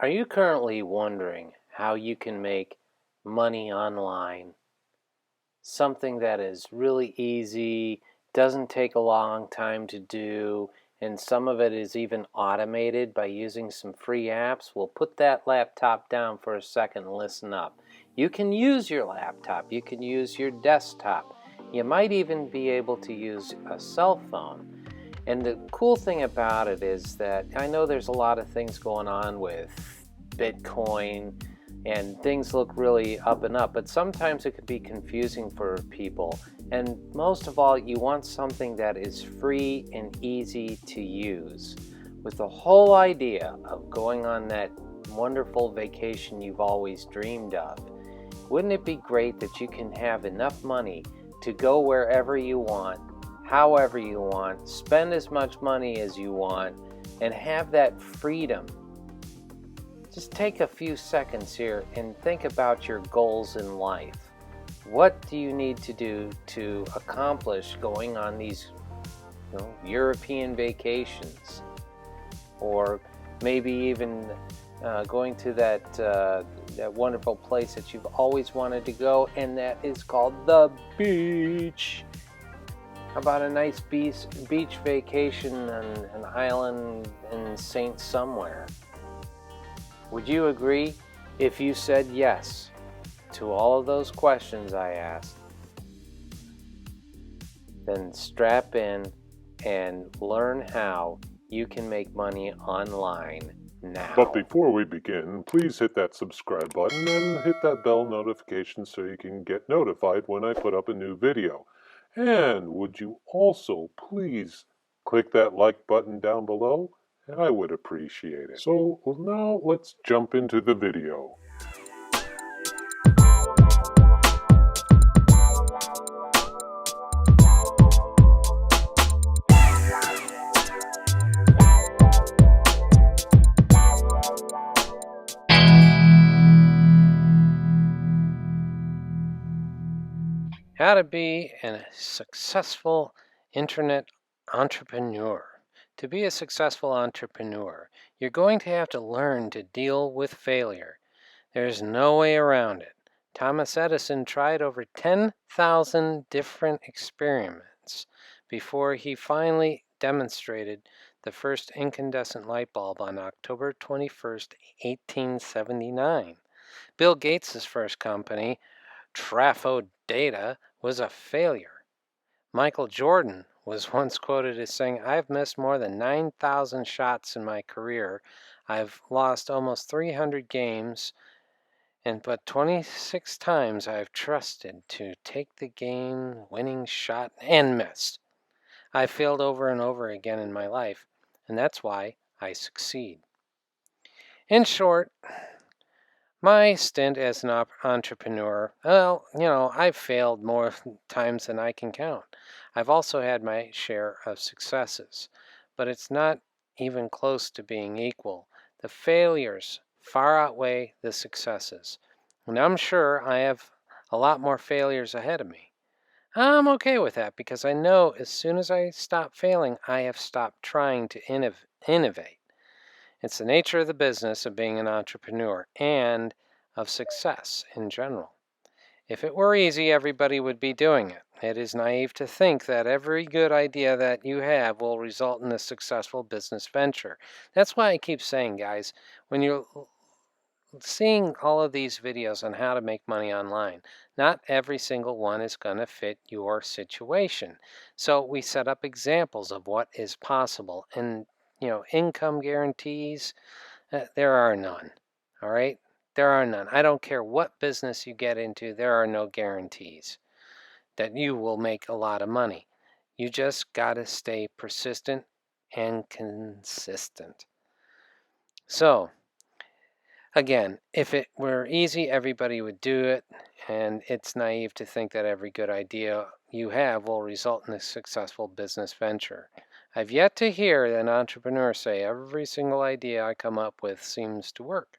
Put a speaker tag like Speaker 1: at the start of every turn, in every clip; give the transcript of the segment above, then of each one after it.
Speaker 1: Are you currently wondering how you can make money online? Something that is really easy, doesn't take a long time to do, and some of it is even automated by using some free apps? Well, put that laptop down for a second and listen up. You can use your laptop, you can use your desktop, you might even be able to use a cell phone. And the cool thing about it is that I know there's a lot of things going on with Bitcoin and things look really up and up, but sometimes it could be confusing for people. And most of all, you want something that is free and easy to use. With the whole idea of going on that wonderful vacation you've always dreamed of, wouldn't it be great that you can have enough money to go wherever you want, however you want, spend as much money as you want, and have that freedom? Just take a few seconds here and think about your goals in life. What do you need to do to accomplish going on these European vacations? Or maybe even going to that wonderful place that you've always wanted to go, and that is called the beach. How about a nice beach vacation on an island in Saint somewhere? Would you agree if you said yes to all of those questions I asked? Then strap in and learn how you can make money online now.
Speaker 2: But before we begin, please hit that subscribe button and hit that bell notification so you can get notified when I put up a new video. And would you also please click that like button down below? I would appreciate it. So now let's jump into the video.
Speaker 1: How to be a successful internet entrepreneur. To be a successful entrepreneur, you're going to have to learn to deal with failure. There's no way around it. Thomas Edison tried over 10,000 different experiments before he finally demonstrated the first incandescent light bulb on October 21st, 1879. Bill Gates' first company, Trafo Data, was a failure. Michael Jordan was once quoted as saying, "I've missed more than 9,000 shots in my career. I've lost almost 300 games, but 26 times I've trusted to take the game-winning shot and missed. I failed over and over again in my life, and that's why I succeed." In short, my stint as an entrepreneur, I've failed more times than I can count. I've also had my share of successes, but it's not even close to being equal. The failures far outweigh the successes, and I'm sure I have a lot more failures ahead of me. I'm okay with that because I know as soon as I stop failing, I have stopped trying to innovate. It's the nature of the business of being an entrepreneur and of success in general. If it were easy, everybody would be doing it. It is naive to think that every good idea that you have will result in a successful business venture. That's why I keep saying, guys, when you're seeing all of these videos on how to make money online, not every single one is going to fit your situation. So we set up examples of what is possible. And income guarantees, there are none. All right? There are none. I don't care what business you get into, there are no guarantees that you will make a lot of money. You just got to stay persistent and consistent. So, again, if it were easy, everybody would do it, and it's naive to think that every good idea you have will result in a successful business venture. I've yet to hear an entrepreneur say every single idea I come up with seems to work.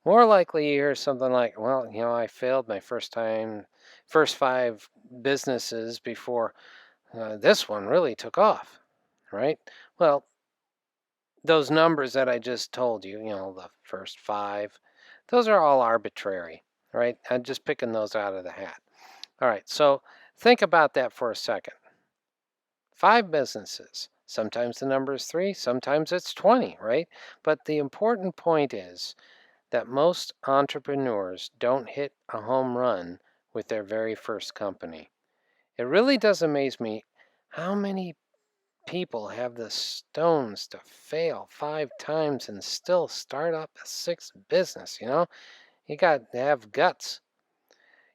Speaker 1: More likely you hear something like, well, I failed my first 5 businesses before this one really took off, right? Well, those numbers that I just told you, the first 5, those are all arbitrary, right? I'm just picking those out of the hat. All right, so think about that for a second. 5 businesses. Sometimes the number is 3, sometimes it's 20, right? But the important point is that most entrepreneurs don't hit a home run with their very first company. It really does amaze me how many people have the stones to fail 5 times and still start up a 6th business, You got to have guts.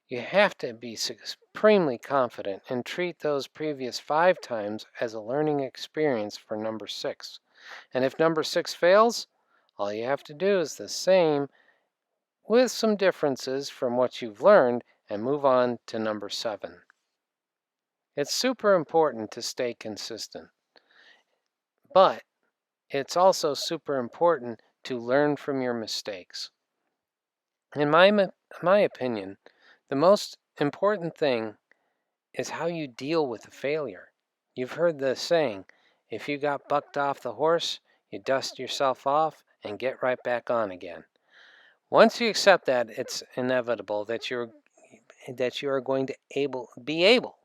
Speaker 1: You have to be supremely confident and treat those previous 5 times as a learning experience for number 6. And if number 6 fails, all you have to do is the same with some differences from what you've learned and move on to number 7. It's super important to stay consistent, but it's also super important to learn from your mistakes. In my opinion, the most important thing is how you deal with a failure. You've heard the saying, if you got bucked off the horse, you dust yourself off and get right back on again. Once you accept that, it's inevitable that you are going to be able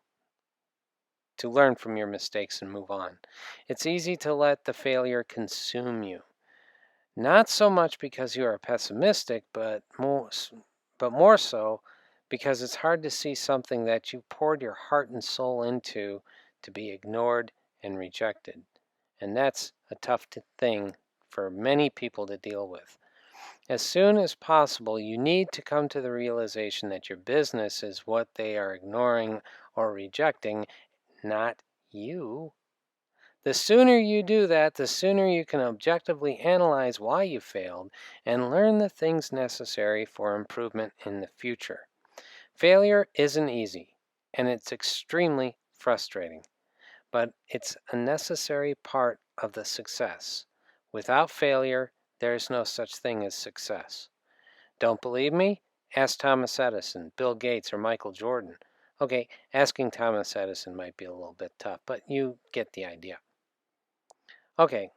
Speaker 1: to learn from your mistakes and move on. It's easy to let the failure consume you. Not so much because you are pessimistic, but more so because it's hard to see something that you poured your heart and soul into to be ignored and rejected. And that's a tough thing for many people to deal with. As soon as possible, you need to come to the realization that your business is what they are ignoring or rejecting, not you. The sooner you do that, the sooner you can objectively analyze why you failed and learn the things necessary for improvement in the future. Failure isn't easy, and it's extremely frustrating, but it's a necessary part of the success. Without failure, there's no such thing as success. Don't believe me? Ask Thomas Edison, Bill Gates, or Michael Jordan. Okay, asking Thomas Edison might be a little bit tough, but you get the idea. Okay,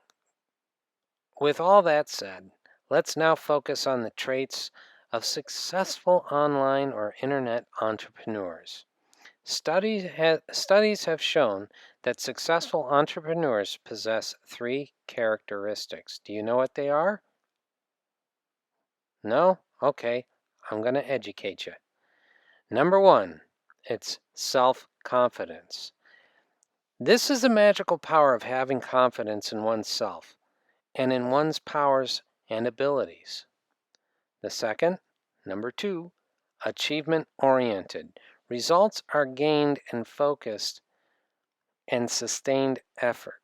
Speaker 1: with all that said, let's now focus on the traits of successful online or internet entrepreneurs. Studies have shown that successful entrepreneurs possess 3 characteristics. Do you know what they are? No? Okay, I'm going to educate you. Number 1, it's self-confidence. This is the magical power of having confidence in oneself and in one's powers and abilities. The second, number 2, achievement-oriented. Results are gained and focused and sustained effort.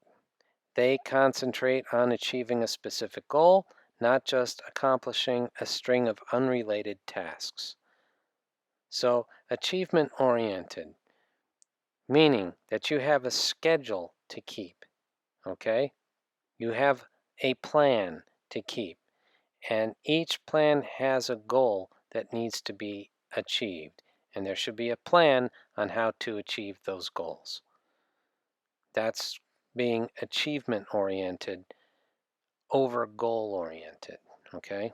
Speaker 1: They concentrate on achieving a specific goal, not just accomplishing a string of unrelated tasks. So, achievement-oriented, meaning that you have a schedule to keep, okay? You have a plan to keep, and each plan has a goal that needs to be achieved, and there should be a plan on how to achieve those goals. That's being achievement-oriented over goal-oriented, okay?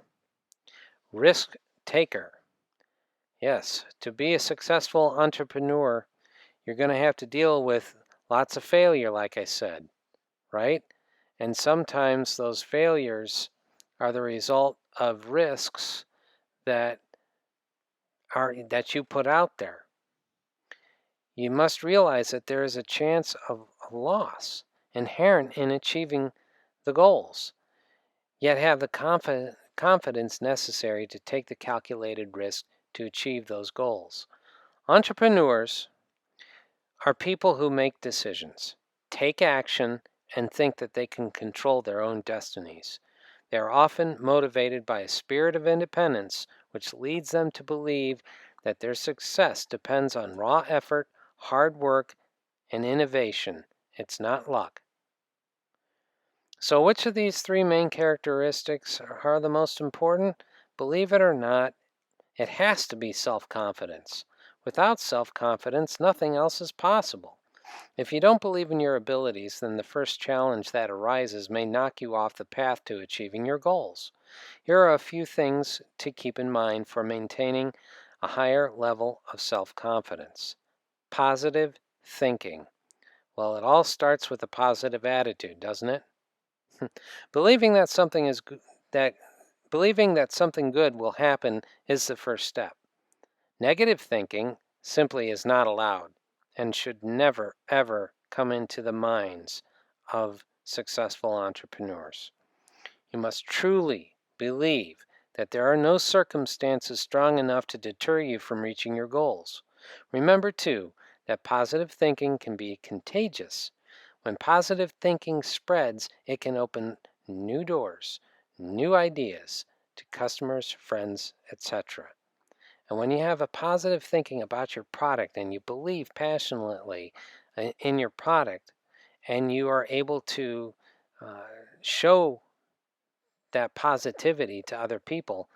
Speaker 1: Risk taker. Yes, to be a successful entrepreneur, you're going to have to deal with lots of failure, like I said, right? And sometimes those failures are the result of risks that you put out there. You must realize that there is a chance of a loss inherent in achieving the goals, yet have the confidence necessary to take the calculated risk to achieve those goals. Entrepreneurs are people who make decisions, take action, and think that they can control their own destinies. They are often motivated by a spirit of independence, which leads them to believe that their success depends on raw effort, hard work, and innovation. It's not luck. So, which of these 3 main characteristics are the most important? Believe it or not, it has to be self-confidence. Without self-confidence, nothing else is possible. If you don't believe in your abilities, then the first challenge that arises may knock you off the path to achieving your goals. Here are a few things to keep in mind for maintaining a higher level of self-confidence. Positive thinking. Well, it all starts with a positive attitude, doesn't it? Believing that something is believing that something good will happen is the first step. Negative thinking simply is not allowed and should never, ever come into the minds of successful entrepreneurs. You must truly believe that there are no circumstances strong enough to deter you from reaching your goals. Remember, too, that positive thinking can be contagious. When positive thinking spreads, it can open new doors, new ideas to customers, friends, etc. And when you have a positive thinking about your product and you believe passionately in your product and you are able to show that positivity to other people,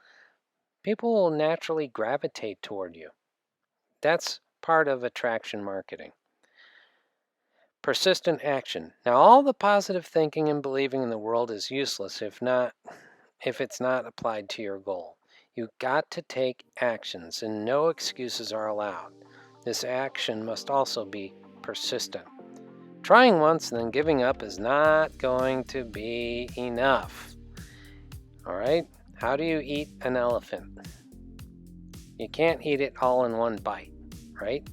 Speaker 1: people will naturally gravitate toward you. That's part of attraction marketing. Persistent action. Now, all the positive thinking and believing in the world is useless if it's not applied to your goal. You've got to take actions, and no excuses are allowed. This action must also be persistent. Trying once and then giving up is not going to be enough. All right? How do you eat an elephant? You can't eat it all in one bite, right?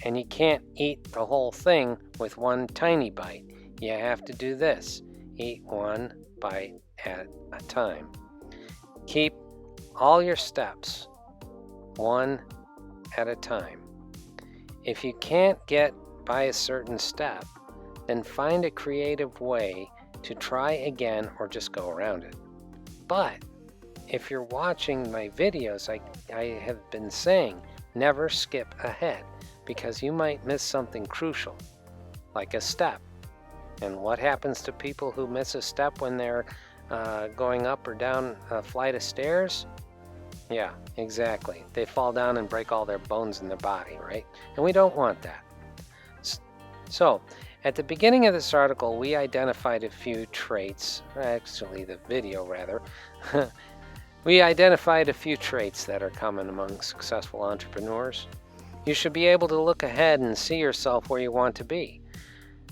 Speaker 1: And you can't eat the whole thing with one tiny bite. You have to do this. Eat one bite at a time. Keep all your steps one at a time. If you can't get by a certain step, then find a creative way to try again or just go around it. But if you're watching my videos, I have been saying, never skip ahead because you might miss something crucial, like a step. And what happens to people who miss a step when they're going up or down a flight of stairs? Yeah, exactly. They fall down and break all their bones in their body, right? And we don't want that. So, at the beginning of this article, we identified a few traits, actually the video rather, we identified a few traits that are common among successful entrepreneurs. You should be able to look ahead and see yourself where you want to be.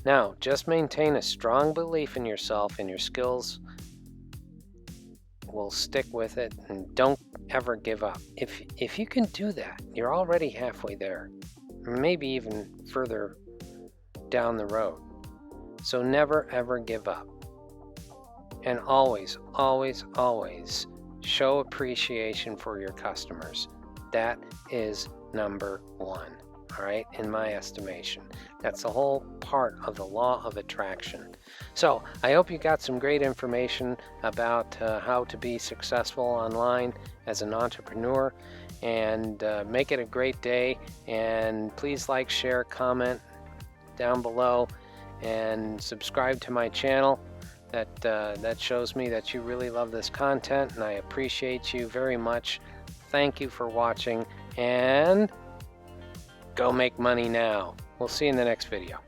Speaker 1: Now, just maintain a strong belief in yourself and your skills will stick with it, and don't ever give up. If you can do that, you're already halfway there, maybe even further down the road. So never ever give up. And always, always, always show appreciation for your customers. That is number one, all right, in my estimation. That's the whole part of the law of attraction. So I hope you got some great information about how to be successful online as an entrepreneur, and make it a great day. And please like, share, comment down below, and subscribe to my channel. That shows me that you really love this content, and I appreciate you very much. Thank you for watching, and go make money now. We'll see you in the next video.